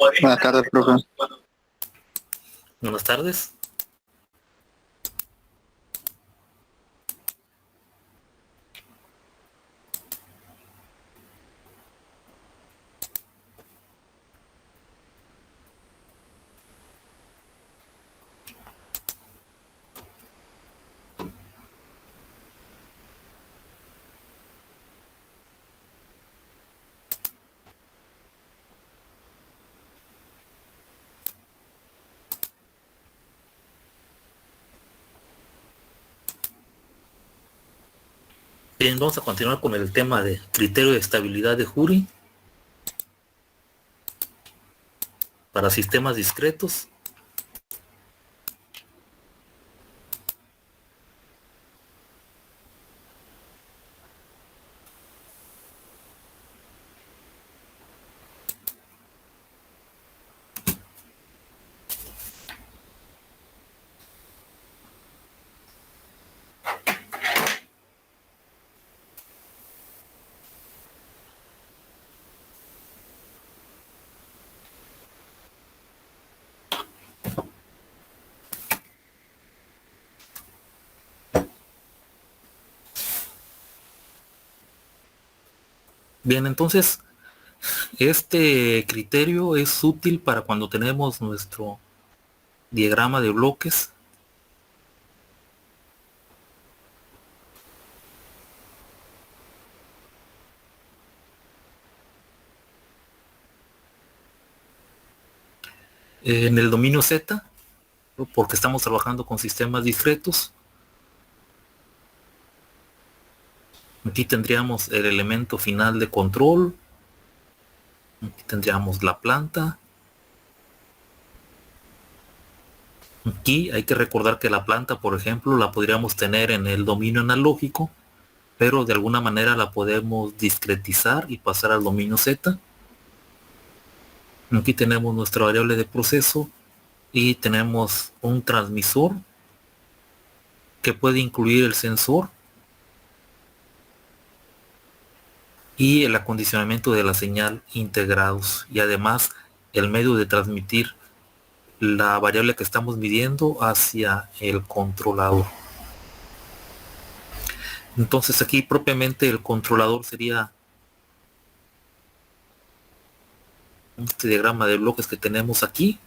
Buenas tardes, profe. Buenas tardes. Bien, vamos a continuar con el tema de criterio de estabilidad de Jury para sistemas discretos. Bien, entonces este criterio es útil para cuando tenemos nuestro diagrama de bloques. En el dominio Z, porque estamos trabajando con sistemas discretos. Aquí tendríamos el elemento final de control. Aquí tendríamos la planta. Aquí hay que recordar que la planta, por ejemplo, la podríamos tener en el dominio analógico, pero de alguna manera la podemos discretizar y pasar al dominio Z. Aquí tenemos nuestra variable de proceso y tenemos un transmisor que puede incluir el sensor y el acondicionamiento de la señal integrados, y además el medio de transmitir la variable que estamos midiendo hacia el controlador. Entonces aquí propiamente el controlador sería este diagrama de bloques que tenemos aquí.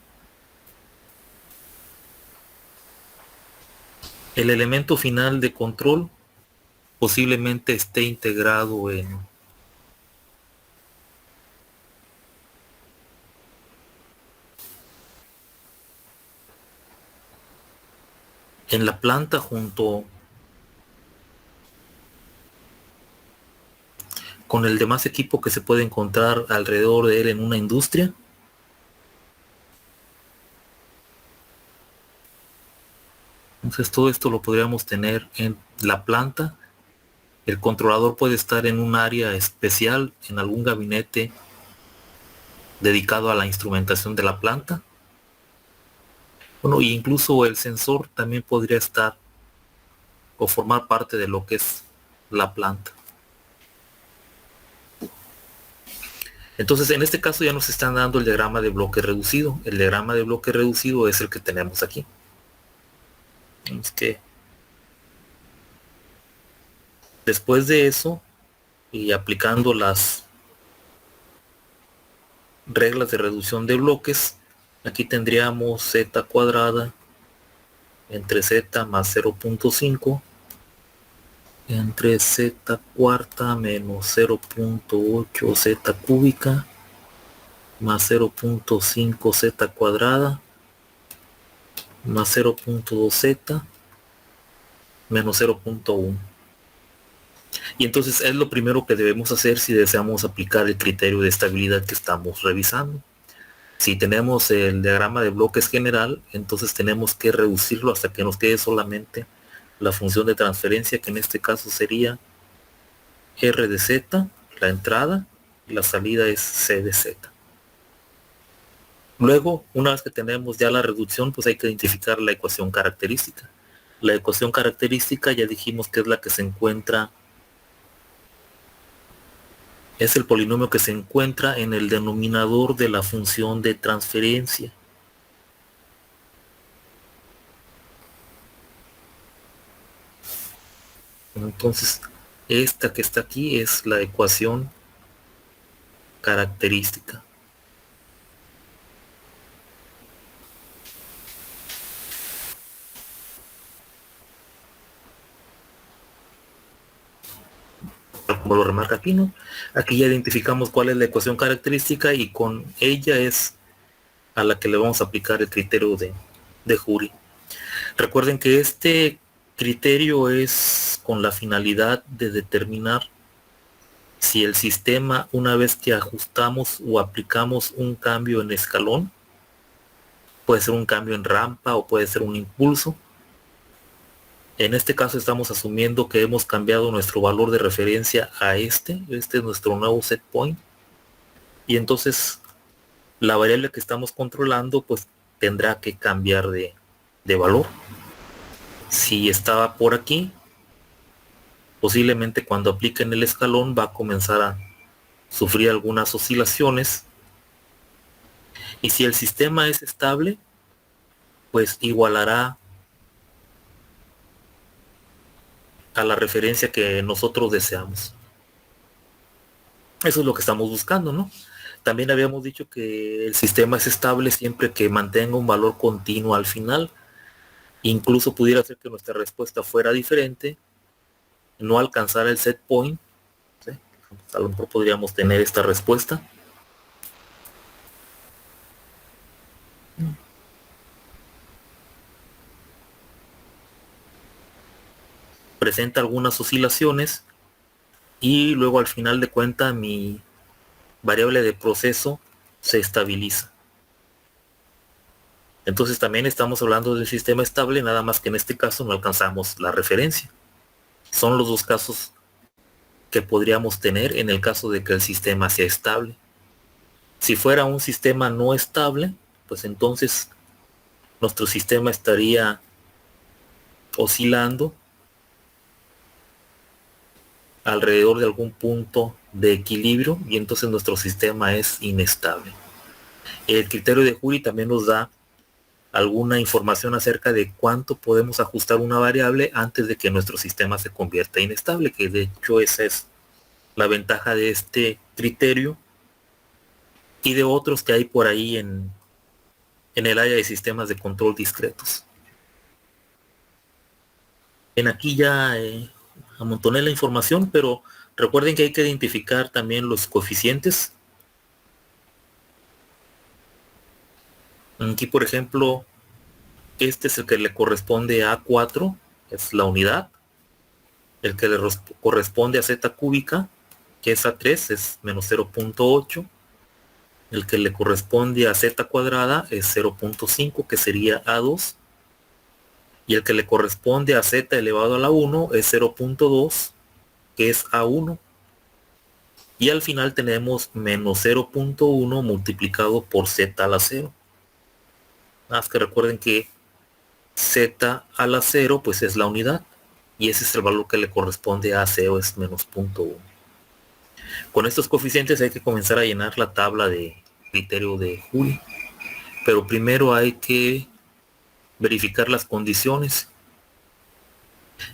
El elemento final de control posiblemente esté integrado en la planta junto con el demás equipo que se puede encontrar alrededor de él en una industria. Entonces todo esto lo podríamos tener en la planta. El controlador puede estar en un área especial, en algún gabinete dedicado a la instrumentación de la planta. Bueno, e incluso el sensor también podría estar o formar parte de lo que es la planta. Entonces en este caso ya nos están dando el diagrama de bloque reducido. El diagrama de bloque reducido es el que tenemos aquí. Es que después de eso, y aplicando las reglas de reducción de bloques, aquí tendríamos z cuadrada entre z más 0.5 entre z cuarta menos 0.8 z cúbica más 0.5 z cuadrada más 0.2 z menos 0.1. Y entonces es lo primero que debemos hacer si deseamos aplicar el criterio de estabilidad que estamos revisando. Si tenemos el diagrama de bloques general, entonces tenemos que reducirlo hasta que nos quede solamente la función de transferencia, que en este caso sería R de Z, la entrada, y la salida es C de Z. Luego, una vez que tenemos ya la reducción, pues hay que identificar la ecuación característica. La ecuación característica ya dijimos que es la que se encuentra Es el polinomio que se encuentra en el denominador de la función de transferencia. Entonces, esta que está aquí es la ecuación característica. Como lo remarca aquí, ¿no? Aquí ya identificamos cuál es la ecuación característica y con ella es a la que le vamos a aplicar el criterio de Jury. Recuerden que este criterio es con la finalidad de determinar si el sistema, una vez que ajustamos o aplicamos un cambio en escalón, puede ser un cambio en rampa o puede ser un impulso. En este caso estamos asumiendo que hemos cambiado nuestro valor de referencia a este es nuestro nuevo set point, y entonces la variable que estamos controlando pues tendrá que cambiar de valor. Si estaba por aquí, posiblemente cuando apliquen el escalón va a comenzar a sufrir algunas oscilaciones, y si el sistema es estable, pues igualará a la referencia que nosotros deseamos. Eso es lo que estamos buscando, ¿no? También habíamos dicho que el sistema es estable siempre que mantenga un valor continuo al final. Incluso pudiera ser que nuestra respuesta fuera diferente, no alcanzar el set point, ¿sí? A lo mejor podríamos tener esta respuesta. Presenta algunas oscilaciones y luego al final de cuentas mi variable de proceso se estabiliza. Entonces también estamos hablando del sistema estable, nada más que en este caso no alcanzamos la referencia. Son los dos casos que podríamos tener en el caso de que el sistema sea estable. Si fuera un sistema no estable, pues entonces nuestro sistema estaría oscilando alrededor de algún punto de equilibrio y entonces nuestro sistema es inestable. El criterio de Jury también nos da alguna información acerca de cuánto podemos ajustar una variable antes de que nuestro sistema se convierta inestable, que de hecho esa es la ventaja de este criterio y de otros que hay por ahí en el área de sistemas de control discretos. En aquí ya amontoné la información, pero recuerden que hay que identificar también los coeficientes. Aquí, por ejemplo, este es el que le corresponde a 4, es la unidad. El que le corresponde a z cúbica, que es a3, es menos 0.8. El que le corresponde a z cuadrada es 0.5, que sería a2. Y el que le corresponde a z elevado a la 1 es 0.2, que es a1. Y al final tenemos menos 0.1 multiplicado por z a la 0. Nada más que recuerden que z a la 0 pues es la unidad. Y ese es el valor que le corresponde a 0, es menos 0.1. Con estos coeficientes hay que comenzar a llenar la tabla de criterio de Jury. Pero primero hay que verificar las condiciones.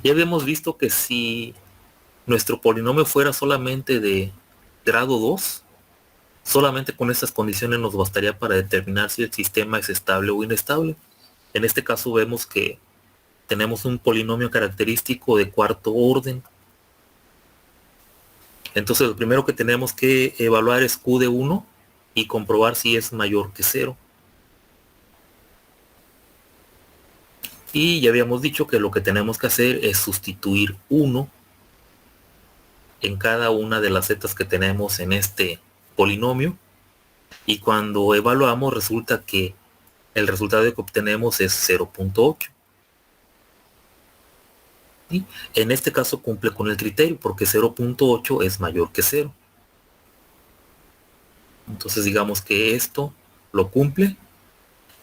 Ya habíamos visto que si nuestro polinomio fuera solamente de grado 2, solamente con estas condiciones nos bastaría para determinar si el sistema es estable o inestable. En este caso vemos que tenemos un polinomio característico de cuarto orden. Entonces lo primero que tenemos que evaluar es Q de 1 y comprobar si es mayor que 0. Y ya habíamos dicho que lo que tenemos que hacer es sustituir 1 en cada una de las zetas que tenemos en este polinomio, y cuando evaluamos resulta que el resultado que obtenemos es 0.8. ¿Sí? En este caso cumple con el criterio porque 0.8 es mayor que 0. Entonces digamos que esto lo cumple.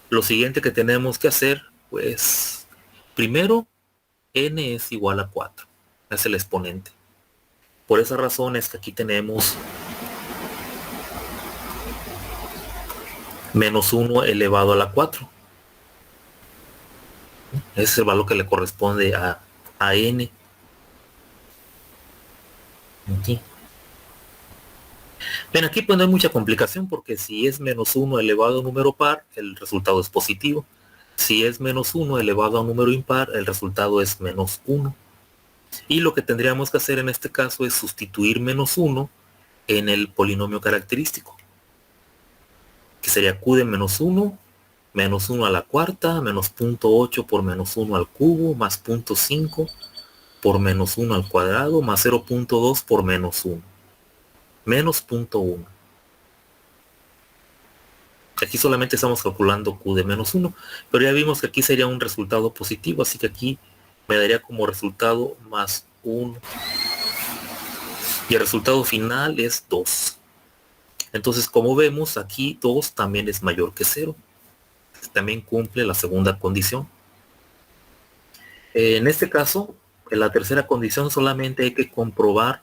Lo siguiente que tenemos que hacer, pues primero n es igual a 4, es el exponente. Por esa razón es que aquí tenemos menos 1 elevado a la 4. Ese es el valor que le corresponde a n. Aquí. Ven, aquí pues no hay mucha complicación, porque si es menos 1 elevado a un número par, el resultado es positivo. Si es menos 1 elevado a un número impar, el resultado es menos 1. Y lo que tendríamos que hacer en este caso es sustituir menos 1 en el polinomio característico, que sería q de menos 1 a la cuarta, menos 0.8 por menos 1 al cubo, más 0.5 por menos 1 al cuadrado, más 0.2 por menos 1, menos 0.1. Aquí solamente estamos calculando q de menos 1, pero ya vimos que aquí sería un resultado positivo, así que aquí me daría como resultado más 1. Y el resultado final es 2. Entonces, como vemos, aquí 2 también es mayor que 0. También cumple la segunda condición. En este caso, en la tercera condición solamente hay que comprobar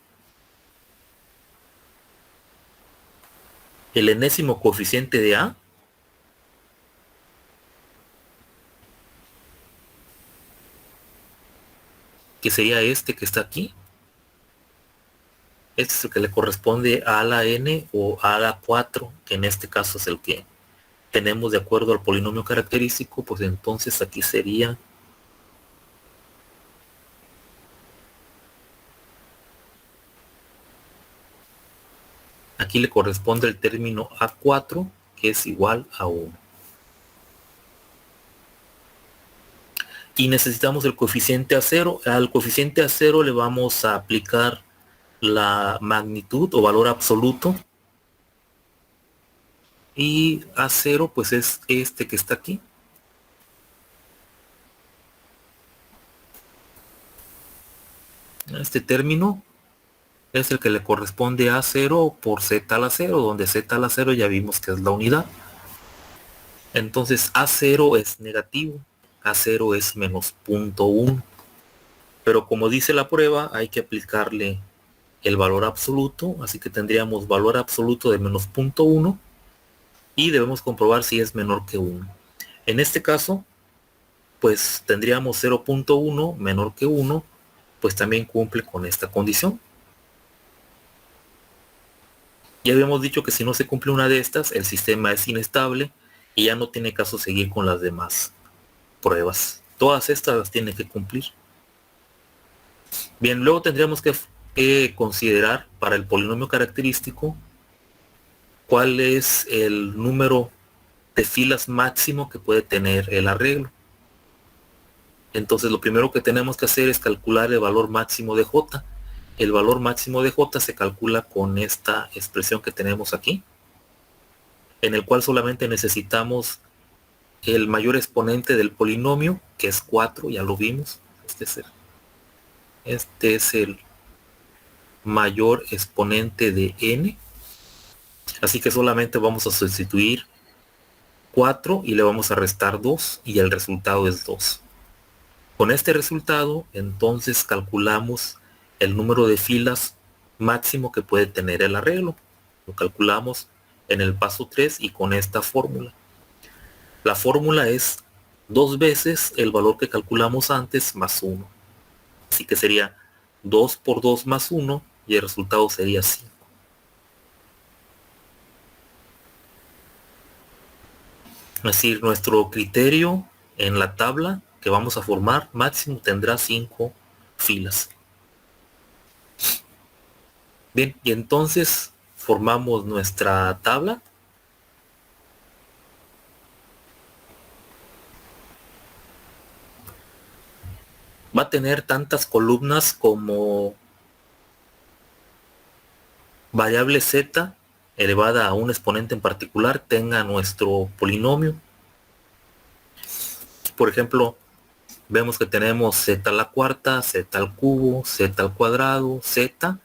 el enésimo coeficiente de A, que sería este que está aquí. Este es el que le corresponde a la n o a la 4, que en este caso es el que tenemos de acuerdo al polinomio característico. Pues entonces aquí sería aquí le corresponde el término A4, que es igual a 1. Y necesitamos el coeficiente a 0. Al coeficiente a 0 le vamos a aplicar la magnitud o valor absoluto. Y a 0 pues es este que está aquí. Este término es el que le corresponde a 0 por z a la 0, donde z a la 0 ya vimos que es la unidad. Entonces A0 es negativo, A0 es menos 0.1. Pero como dice la prueba, hay que aplicarle el valor absoluto, así que tendríamos valor absoluto de menos 0.1 y debemos comprobar si es menor que 1. En este caso, pues tendríamos 0.1 menor que 1, pues también cumple con esta condición. Ya habíamos dicho que si no se cumple una de estas, el sistema es inestable y ya no tiene caso seguir con las demás pruebas. Todas estas las tiene que cumplir. Bien, luego tendríamos que considerar para el polinomio característico cuál es el número de filas máximo que puede tener el arreglo. Entonces lo primero que tenemos que hacer es calcular el valor máximo de J. El valor máximo de J se calcula con esta expresión que tenemos aquí, en el cual solamente necesitamos el mayor exponente del polinomio, que es 4, ya lo vimos. Este es el mayor exponente de n. Así que solamente vamos a sustituir 4 y le vamos a restar 2 y el resultado es 2. Con este resultado, entonces calculamos el número de filas máximo que puede tener el arreglo. Lo calculamos en el paso 3 y con esta fórmula. La fórmula es 2 veces el valor que calculamos antes más 1. Así que sería 2 por 2 más 1 y el resultado sería 5. Es decir, nuestro criterio en la tabla que vamos a formar máximo tendrá 5 filas. Bien, y entonces formamos nuestra tabla. Va a tener tantas columnas como variable z elevada a un exponente en particular tenga nuestro polinomio. Por ejemplo, vemos que tenemos z a la cuarta, z al cubo, z al cuadrado, z,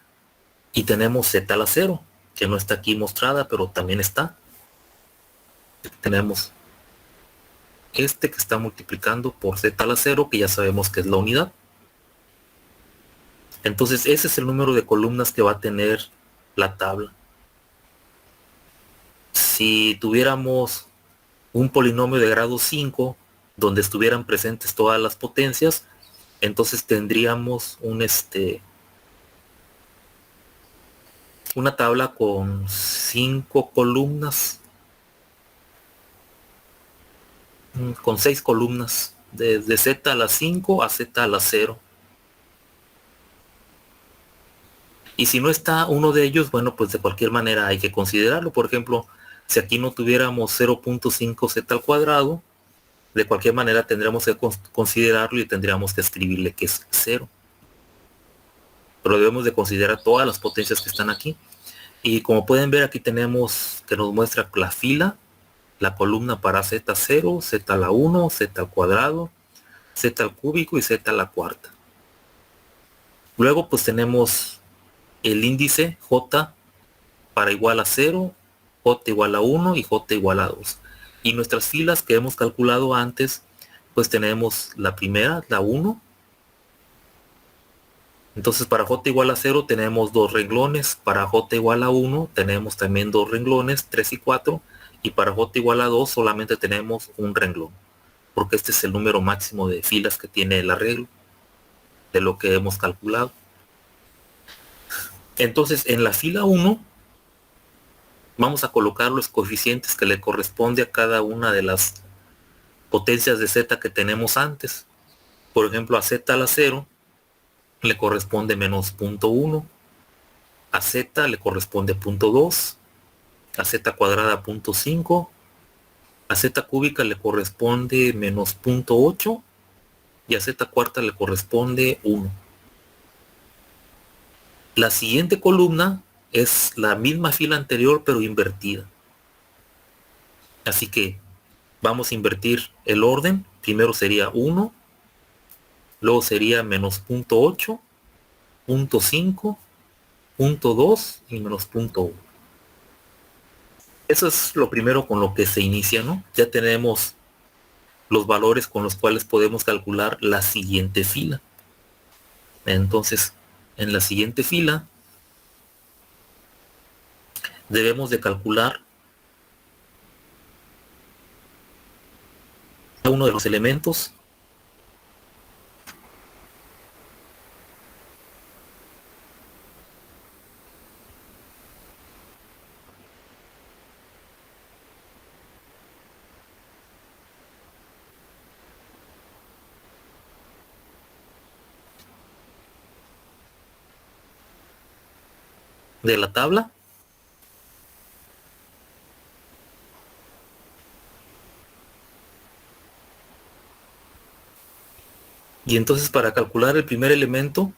y tenemos z a la 0, que no está aquí mostrada, pero también está. Tenemos este que está multiplicando por z a la 0, que ya sabemos que es la unidad. Entonces ese es el número de columnas que va a tener la tabla. Si tuviéramos un polinomio de grado 5 donde estuvieran presentes todas las potencias, entonces tendríamos una tabla con 5 columnas, con 6 columnas, desde z a la 5 a z a la 0. Y si no está uno de ellos, bueno, pues de cualquier manera hay que considerarlo. Por ejemplo, si aquí no tuviéramos 0.5z al cuadrado, de cualquier manera tendríamos que considerarlo y tendríamos que escribirle que es 0. Pero debemos de considerar todas las potencias que están aquí. Y como pueden ver, aquí tenemos que nos muestra la fila, la columna para z0, z a la 1, z al cuadrado, z al cúbico y z a la cuarta. Luego pues tenemos el índice j para igual a 0, j igual a 1 y j igual a 2. Y nuestras filas que hemos calculado antes, pues tenemos la primera, la 1. Entonces para j igual a 0 tenemos 2 renglones, para j igual a 1 tenemos también 2 renglones, 3 y 4, y para j igual a 2 solamente tenemos un renglón, porque este es el número máximo de filas que tiene el arreglo de lo que hemos calculado. Entonces en la fila 1 vamos a colocar los coeficientes que le corresponde a cada una de las potencias de z que tenemos antes. Por ejemplo, a z a la 0 le corresponde menos 0.1, a z le corresponde 0.2, a z cuadrada 0.5, a z cúbica le corresponde menos 0.8 y a z cuarta le corresponde 1. La siguiente columna es la misma fila anterior pero invertida. Así que vamos a invertir el orden. Primero sería 1, luego sería menos 0.8, 0.5, 0.2 y menos 0.1. Eso es lo primero con lo que se inicia, ¿no? Ya tenemos los valores con los cuales podemos calcular la siguiente fila. Entonces, en la siguiente fila debemos de calcular cada uno de los elementos de la tabla. Y entonces para calcular el primer elemento,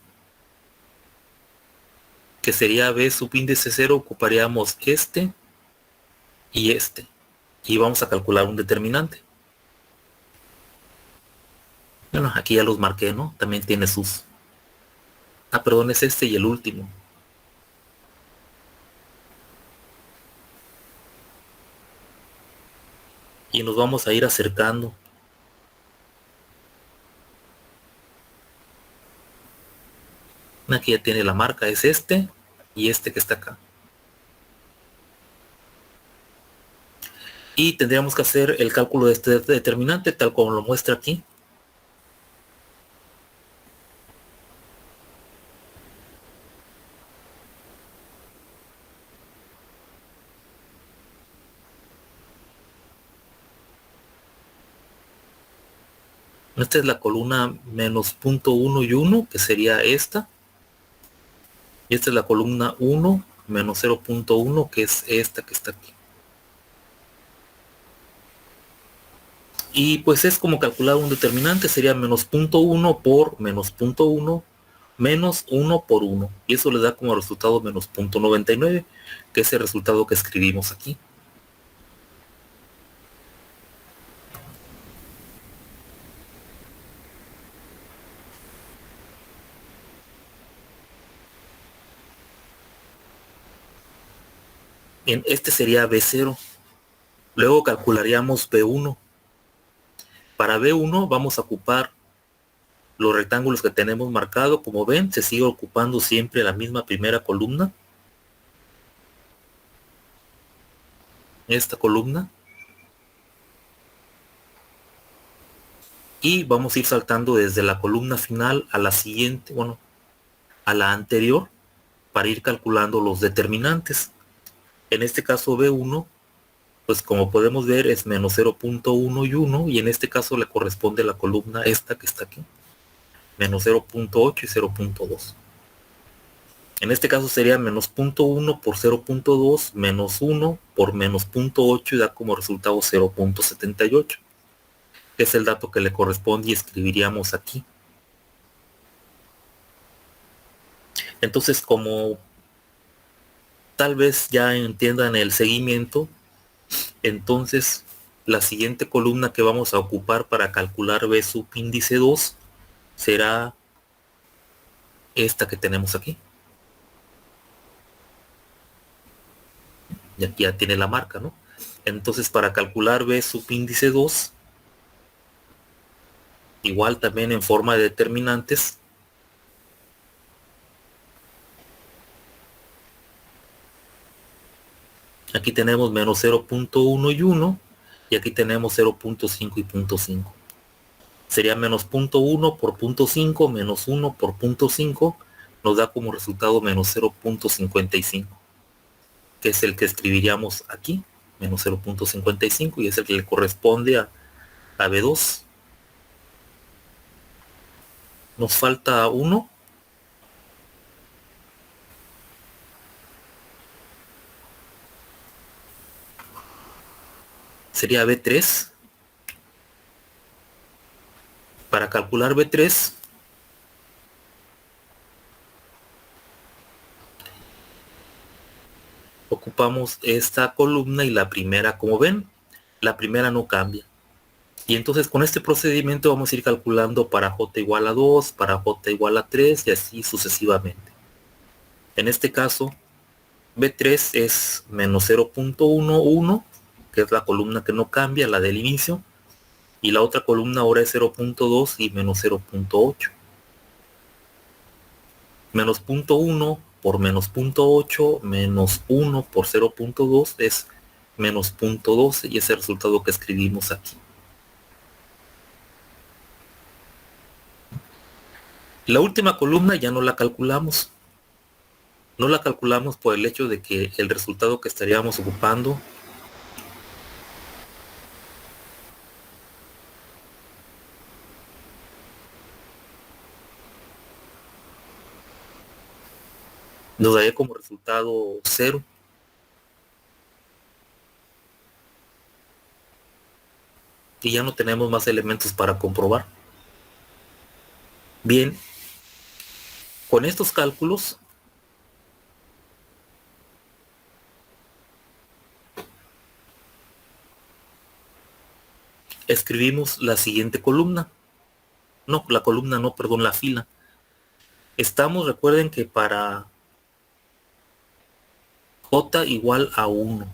que sería b subíndice 0, ocuparíamos este y este. Y vamos a calcular un determinante. Bueno, aquí ya los marqué, ¿no? También tiene sus... Ah, perdón, es este y el último. Y nos vamos a ir acercando. Aquí ya tiene la marca, es este y este que está acá. Y tendríamos que hacer el cálculo de este determinante tal como lo muestra aquí. Esta es la columna menos 0.1 y 1, que sería esta. Y esta es la columna 1 menos 0.1, que es esta que está aquí. Y pues es como calcular un determinante, sería menos 0.1 por menos 0.1 menos 1 por 1. Y eso le da como resultado menos 0.99, que es el resultado que escribimos aquí. Bien, este sería B0. Luego calcularíamos B1. Para B1 vamos a ocupar los rectángulos que tenemos marcado. Como ven, se sigue ocupando siempre la misma primera columna. Esta columna. y vamos a ir saltando desde la columna final a la siguiente, bueno, a la anterior, para ir calculando los determinantes. En este caso B1, pues como podemos ver es menos 0.1 y 1, y en este caso le corresponde la columna esta que está aquí, menos 0.8 y 0.2. En este caso sería menos 0.1 por 0.2 menos 1 por menos 0.8 y da como resultado 0.78, que es el dato que le corresponde y escribiríamos aquí. Entonces, como tal vez ya entiendan el seguimiento, entonces la siguiente columna que vamos a ocupar para calcular B subíndice 2 será esta que tenemos aquí. Y aquí ya tiene la marca, ¿no? Entonces, para calcular B subíndice 2, igual también en forma de determinantes, aquí tenemos menos 0.1 y 1, y aquí tenemos 0.5 y 0.5. Sería menos 0.1 por 0.5 menos 1 por 0.5, nos da como resultado menos 0.55, que es el que escribiríamos aquí, menos 0.55, y es el que le corresponde a B2. Nos falta 1. Sería B3. Para calcular B3, ocupamos esta columna y la primera, como ven, la primera no cambia. Y entonces con este procedimiento vamos a ir calculando para J igual a 2, para J igual a 3 y así sucesivamente. En este caso, B3 es menos 0.11, que es la columna que no cambia, la del inicio, y la otra columna ahora es 0.2 y menos 0.8. Menos 0.1 por menos 0.8 menos 1 por 0.2 es menos 0.12, y ese es el resultado que escribimos aquí. La última columna ya no la calculamos. No la calculamos por el hecho de que el resultado que estaríamos ocupando nos daría como resultado 0. Y ya no tenemos más elementos para comprobar. Bien, con estos cálculos escribimos la siguiente columna. No, la columna no, perdón, la fila. Recuerden que para J igual a 1.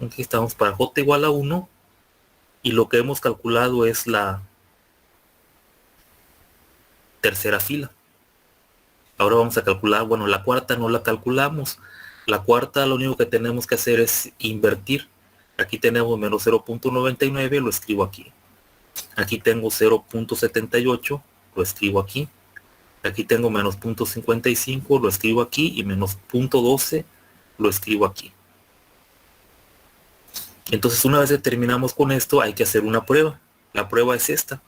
Aquí estamos para J igual a 1, y lo que hemos calculado es la tercera fila. Ahora vamos a calcular, bueno, la cuarta no la calculamos. La cuarta lo único que tenemos que hacer es invertir. Aquí tenemos menos 0.99, lo escribo aquí. Aquí tengo 0.78, lo escribo aquí. Aquí tengo menos 0.55, lo escribo aquí, y menos 0.12, lo escribo aquí. Entonces, una vez que terminamos con esto, hay que hacer una prueba. La prueba es esta.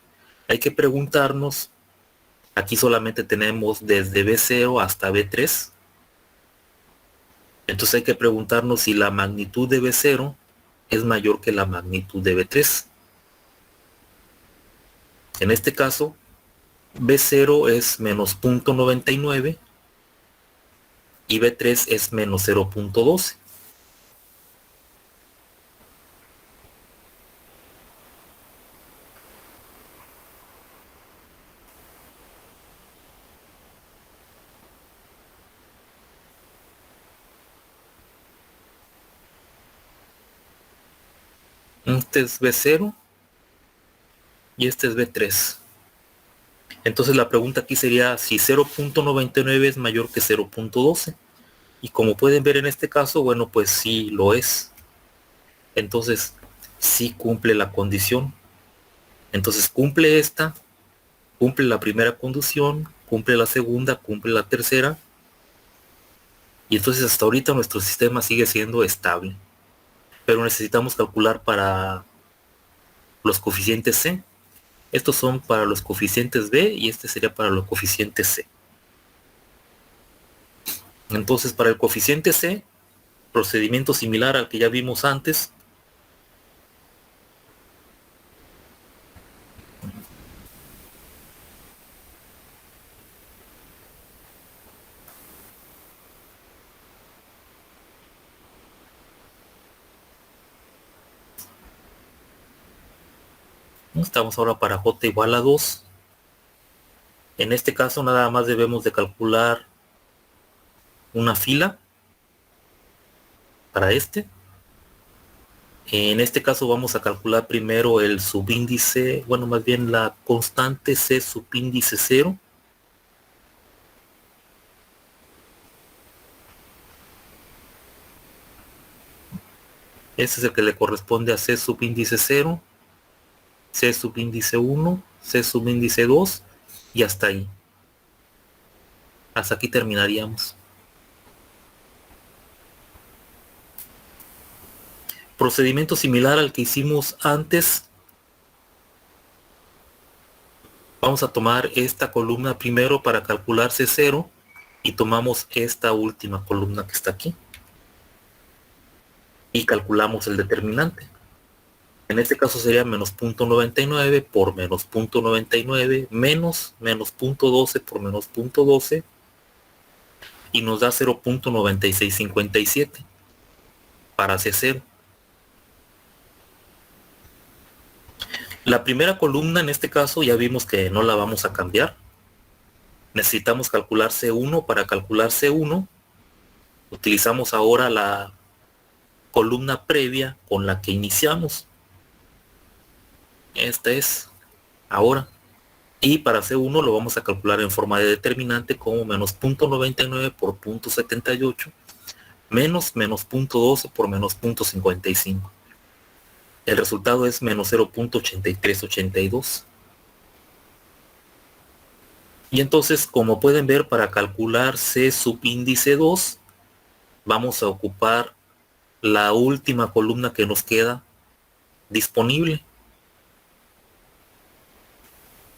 Hay que preguntarnos, aquí solamente tenemos desde B0 hasta B3. Entonces hay que preguntarnos si la magnitud de B0 es mayor que la magnitud de B3. En este caso, B0 es menos 0.99 y B3 es menos 0.12. Este es B0 y este es B3. Entonces la pregunta aquí sería si 0.99 es mayor que 0.12. Y como pueden ver en este caso, bueno, pues sí lo es. Entonces, sí cumple la condición. Entonces cumple esta, cumple la primera condición, cumple la segunda, cumple la tercera. Y entonces hasta ahorita nuestro sistema sigue siendo estable. Pero necesitamos calcular para los coeficientes C. Estos son para los coeficientes B y este sería para los coeficientes C. Entonces para el coeficiente C, procedimiento similar al que ya vimos antes. Estamos ahora para J igual a 2. En este caso nada más debemos de calcular una fila para este. En este caso vamos a calcular primero el subíndice, bueno, más bien la constante C subíndice 0. Ese es el que le corresponde a C subíndice 0, C subíndice 1, C subíndice 2 y hasta ahí. Hasta aquí terminaríamos. Procedimiento similar al que hicimos antes. Vamos a tomar esta columna primero para calcular C0 y tomamos esta última columna que está aquí. Y calculamos el determinante. En este caso sería menos 0.99 por menos 0.99 menos 0.12 por menos 0.12 y nos da 0.9657 para C0. La primera columna en este caso ya vimos que no la vamos a cambiar. Necesitamos calcular C1. Para calcular C1 utilizamos ahora la columna previa con la que iniciamos. Esta es ahora. Y para C1 lo vamos a calcular en forma de determinante como menos 0.99 por 0.78 menos 0.12 por menos 0.55. El resultado es menos 0.8382. Y entonces, como pueden ver, para calcular C subíndice 2, vamos a ocupar la última columna que nos queda disponible.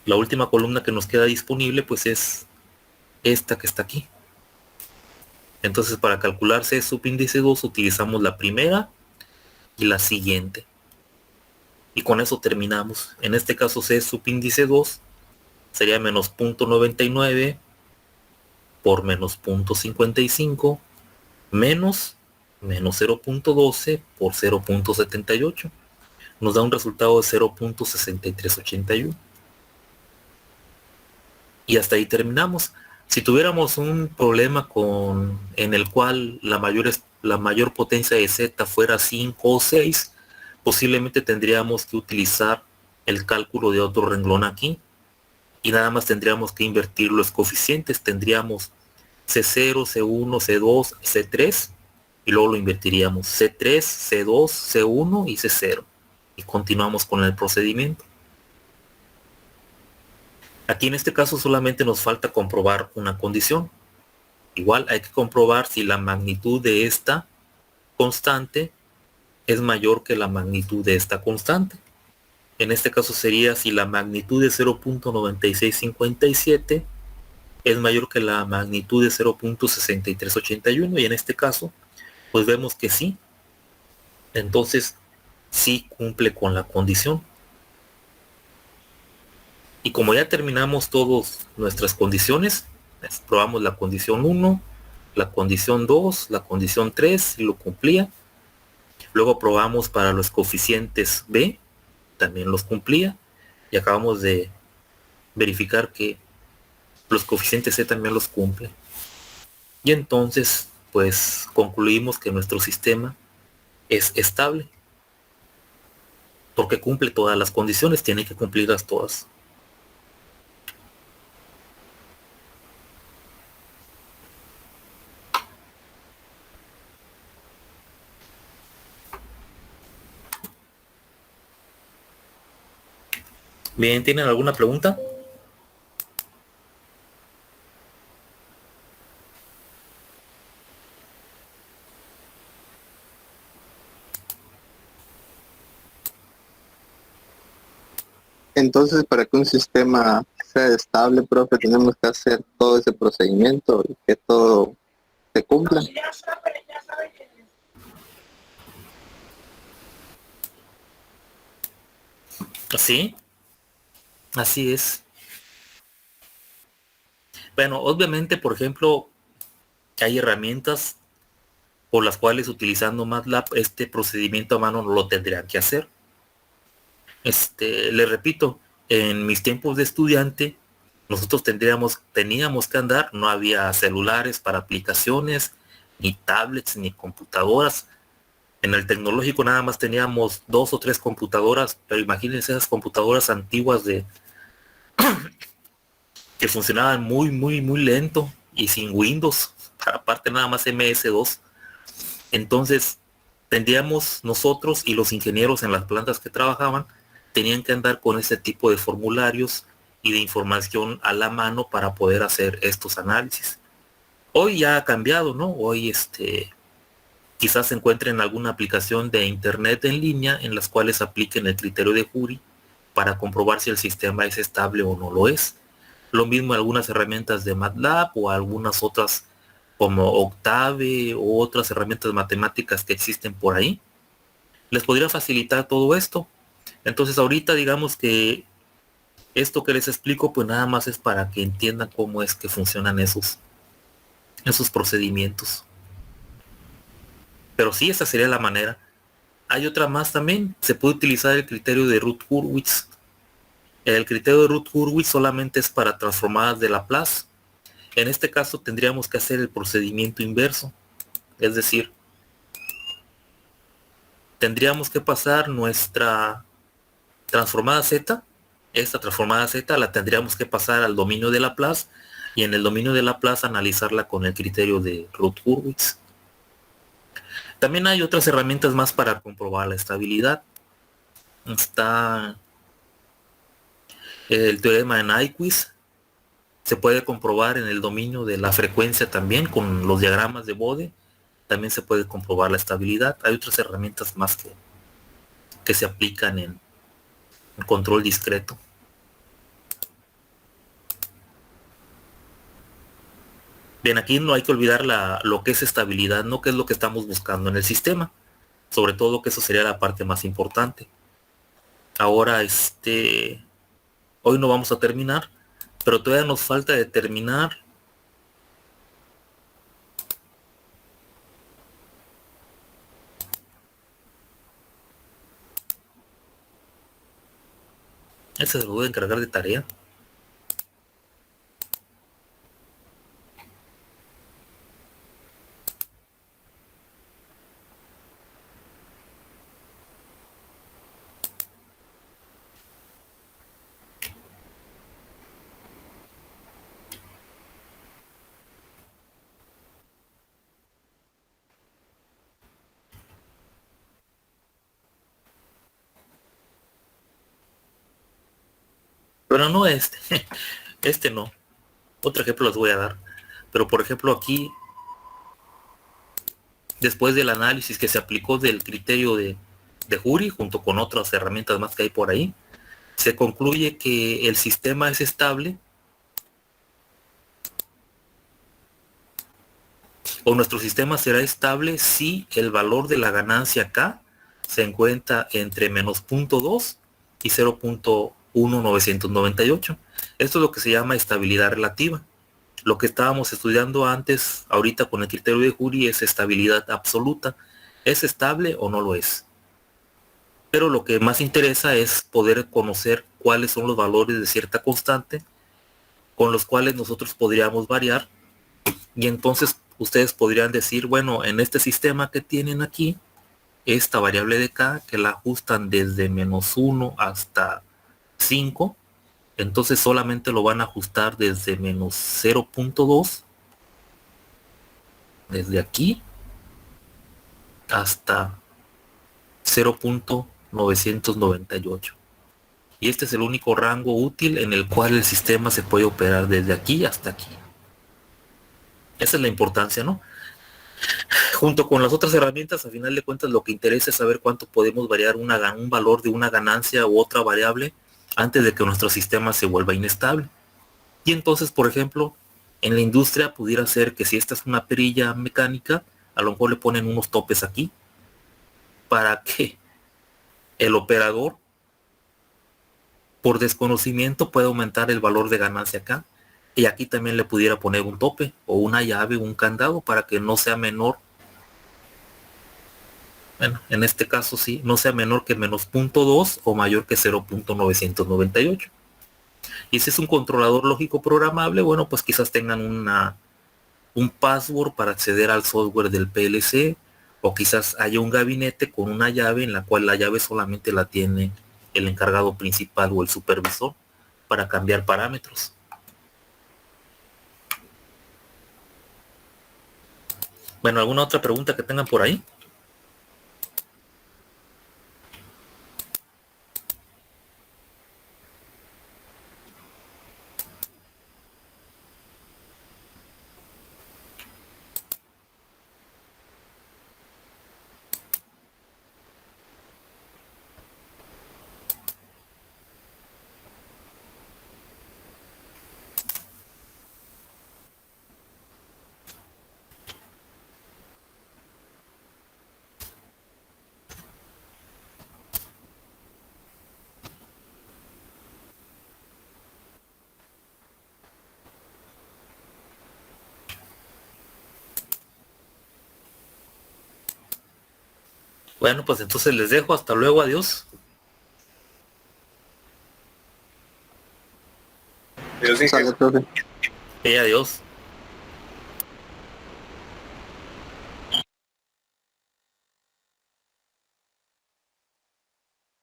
La última columna que nos queda disponible pues es esta que está aquí. Entonces para calcular C subíndice 2 utilizamos la primera y la siguiente. Y con eso terminamos. En este caso C subíndice 2 sería menos 0.99 por menos 0.55 menos 0.12 por 0.78. Nos da un resultado de 0.6381. Y hasta ahí terminamos. Si tuviéramos un problema en el cual la mayor potencia de Z fuera 5 o 6, posiblemente tendríamos que utilizar el cálculo de otro renglón aquí y nada más tendríamos que invertir los coeficientes. Tendríamos C0, C1, C2, C3 y luego lo invertiríamos C3, C2, C1 y C0 y continuamos con el procedimiento. Aquí en este caso solamente nos falta comprobar una condición. Igual hay que comprobar si la magnitud de esta constante es mayor que la magnitud de esta constante. En este caso sería si la magnitud de 0.9657 es mayor que la magnitud de 0.6381 y en este caso pues vemos que sí. Entonces sí cumple con la condición. Y como ya terminamos todas nuestras condiciones, probamos la condición 1, la condición 2, la condición 3 y lo cumplía. Luego probamos para los coeficientes B, también los cumplía. Y acabamos de verificar que los coeficientes C también los cumple. Y entonces, pues concluimos que nuestro sistema es estable. Porque cumple todas las condiciones, tiene que cumplirlas todas. Bien, ¿tienen alguna pregunta? Entonces, para que un sistema sea estable, profe, tenemos que hacer todo ese procedimiento y que todo se cumpla. Sí, así es. Bueno, obviamente, por ejemplo, hay herramientas por las cuales utilizando MATLAB este procedimiento a mano no lo tendrían que hacer. Le repito, en mis tiempos de estudiante, nosotros teníamos que andar, no había celulares para aplicaciones, ni tablets, ni computadoras. En el tecnológico nada más teníamos 2 o 3 computadoras, pero imagínense esas computadoras antiguas que funcionaban muy, muy, muy lento y sin Windows, para aparte nada más MS2. Entonces, tendríamos nosotros y los ingenieros en las plantas que trabajaban, tenían que andar con ese tipo de formularios y de información a la mano para poder hacer estos análisis. Hoy ya ha cambiado, ¿no? Hoy quizás se encuentren alguna aplicación de internet en línea en las cuales apliquen el criterio de Jury para comprobar si el sistema es estable o no lo es. Lo mismo algunas herramientas de MATLAB o algunas otras como Octave o otras herramientas matemáticas que existen por ahí. Les podría facilitar todo esto. Entonces ahorita digamos que esto que les explico pues nada más es para que entiendan cómo es que funcionan esos procedimientos. Pero sí, esa sería la manera. Hay otra más también. Se puede utilizar el criterio de Ruth-Hurwitz. El criterio de Ruth-Hurwitz solamente es para transformadas de Laplace. En este caso tendríamos que hacer el procedimiento inverso. Es decir, tendríamos que pasar nuestra transformada Z. Esta transformada Z la tendríamos que pasar al dominio de Laplace y en el dominio de Laplace analizarla con el criterio de Ruth-Hurwitz. También hay otras herramientas más para comprobar la estabilidad. Está el teorema de Nyquist. Se puede comprobar en el dominio de la frecuencia también con los diagramas de Bode. También se puede comprobar la estabilidad. Hay otras herramientas más que se aplican en control discreto. Bien, aquí no hay que olvidar lo que es estabilidad, no que es lo que estamos buscando en el sistema. Sobre todo que eso sería la parte más importante. Ahora, hoy no vamos a terminar, pero todavía nos falta determinar ese se lo voy a encargar de tarea. Pero no este. Este no. Otro ejemplo les voy a dar. Pero por ejemplo aquí, después del análisis que se aplicó del criterio de Jury, junto con otras herramientas más que hay por ahí, se concluye que el sistema es estable o nuestro sistema será estable si el valor de la ganancia K se encuentra entre menos 0.2 y 0.1998. Esto es lo que se llama estabilidad relativa. Lo que estábamos estudiando antes, ahorita con el criterio de Jury, es estabilidad absoluta. ¿Es estable o no lo es? Pero lo que más interesa es poder conocer cuáles son los valores de cierta constante con los cuales nosotros podríamos variar y entonces ustedes podrían decir, bueno, en este sistema que tienen aquí, esta variable de K que la ajustan desde -1 hasta 5, entonces solamente lo van a ajustar desde -0.2, desde aquí hasta 0.998. Y este es el único rango útil en el cual el sistema se puede operar desde aquí hasta aquí. Esa es la importancia, ¿no? Junto con las otras herramientas, a final de cuentas, lo que interesa es saber cuánto podemos variar un valor de una ganancia u otra variable antes de que nuestro sistema se vuelva inestable. Y entonces, por ejemplo, en la industria pudiera ser que si esta es una perilla mecánica, a lo mejor le ponen unos topes aquí para que el operador, por desconocimiento, pueda aumentar el valor de ganancia acá. Y aquí también le pudiera poner un tope o una llave o un candado para que no sea menor. Bueno, en este caso sí, no sea menor que menos 0.2 o mayor que 0.998. Y si es un controlador lógico programable, bueno, pues quizás tengan un password para acceder al software del PLC, o quizás haya un gabinete con una llave en la cual la llave solamente la tiene el encargado principal o el supervisor para cambiar parámetros. Bueno, ¿alguna otra pregunta que tengan por ahí? Bueno, pues entonces les dejo. Hasta luego. Adiós. Sale, profe. Adiós.